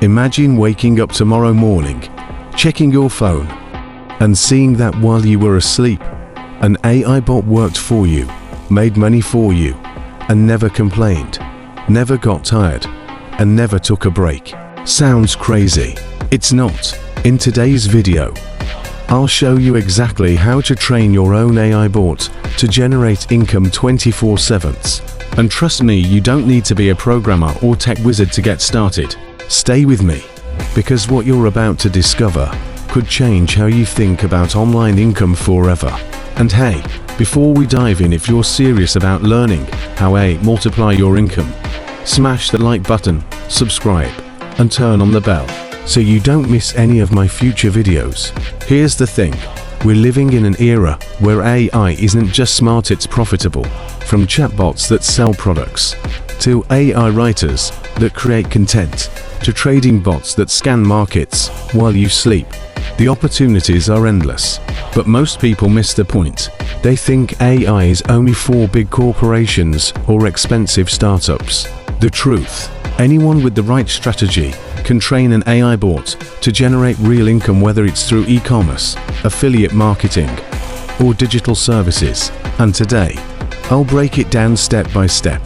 Imagine waking up tomorrow morning, checking your phone, and seeing that while you were asleep, an AI bot worked for you, made money for you, and never complained, never got tired, and never took a break. Sounds crazy? It's not. In today's video, I'll show you exactly how to train your own AI bot to generate income 24/7. And trust me, you don't need to be a programmer or tech wizard to get started. Stay with me, because what you're about to discover could change how you think about online income forever. And hey, before we dive in, if you're serious about learning how to multiply your income, smash the like button, subscribe, and turn on the bell so you don't miss any of my future videos. Here's the thing, we're living in an era where AI isn't just smart, it's profitable. From chatbots that sell products, to AI writers that create content, to trading bots that scan markets while you sleep. The opportunities are endless, but most people miss the point. They think AI is only for big corporations or expensive startups. The truth, anyone with the right strategy can train an AI bot to generate real income, whether it's through e-commerce, affiliate marketing, or digital services. And today, I'll break it down step by step.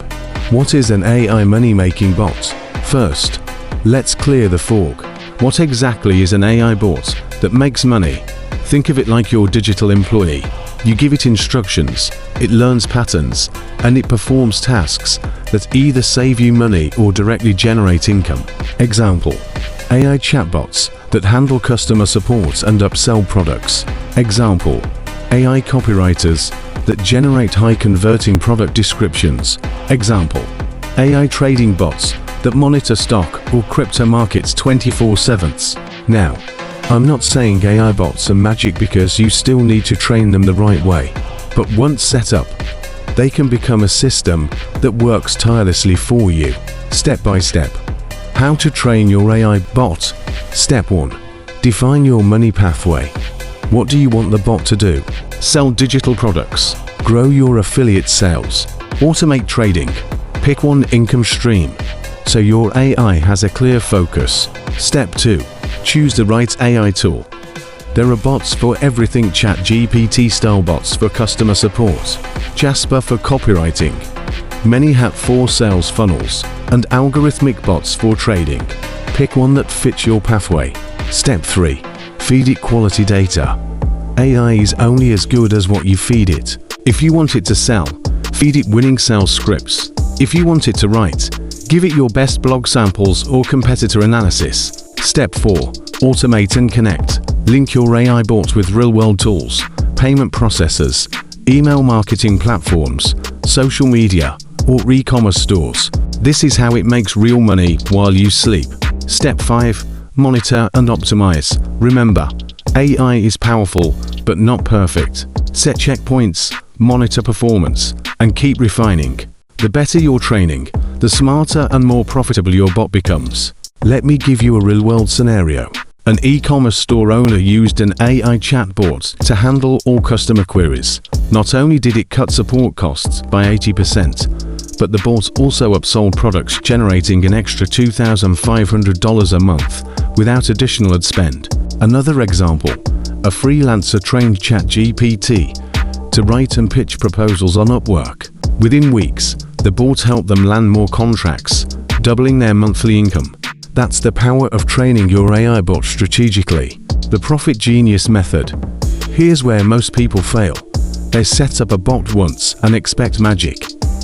What is an AI money-making bot? First, let's clear the fog. What exactly is an AI bot that makes money? Think of it like your digital employee. You give it instructions, it learns patterns, and it performs tasks that either save you money or directly generate income. Example, AI chatbots that handle customer support and upsell products. Example, AI copywriters that generate high-converting product descriptions. Example, AI trading bots that monitor stock or crypto markets 24/7. Now, I'm not saying AI bots are magic, because you still need to train them the right way. But once set up, they can become a system that works tirelessly for you. Step by step. How to train your AI bot. Step 1. Define your money pathway. What do you want the bot to do? Sell digital products. Grow your affiliate sales. Automate trading. Pick one income stream, so your AI has a clear focus. Step 2. Choose the right AI tool. There are bots for everything: ChatGPT style bots for customer support, Jasper for copywriting, ManyHat for sales funnels, and algorithmic bots for trading. Pick one that fits your pathway. Step 3. Feed it quality data. AI is only as good as what you feed it. If you want it to sell, feed it winning sales scripts. If you want it to write, give it your best blog samples or competitor analysis. Step 4. Automate and connect. Link your AI bot with real-world tools, payment processors, email marketing platforms, social media, or e-commerce stores. This is how it makes real money while you sleep. Step 5. Monitor and optimize. Remember, AI is powerful, but not perfect. Set checkpoints, monitor performance, and keep refining. The better your training, the smarter and more profitable your bot becomes. Let me give you a real-world scenario. An e-commerce store owner used an AI chatbot to handle all customer queries. Not only did it cut support costs by 80%, but the bot also upsold products, generating an extra $2,500 a month without additional ad spend. Another example, a freelancer trained ChatGPT to write and pitch proposals on Upwork. Within weeks, the bot helped them land more contracts, doubling their monthly income. That's the power of training your AI bot strategically. The Profit Genius method. Here's where most people fail. They set up a bot once and expect magic.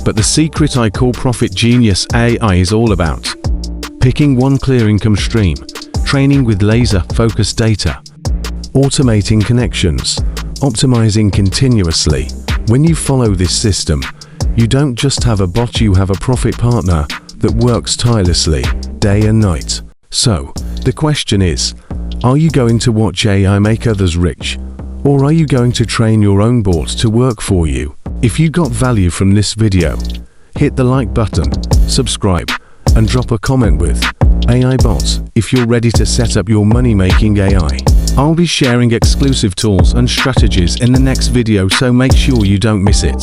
But the secret I call Profit Genius AI is all about picking one clear income stream, training with laser-focused data, automating connections, optimizing continuously. When you follow this system, you don't just have a bot, you have a profit partner that works tirelessly, day and night. So, the question is, are you going to watch AI make others rich? Or are you going to train your own bot to work for you? If you got value from this video, hit the like button, subscribe, and drop a comment with AI bot if you're ready to set up your money-making AI. I'll be sharing exclusive tools and strategies in the next video, so make sure you don't miss it.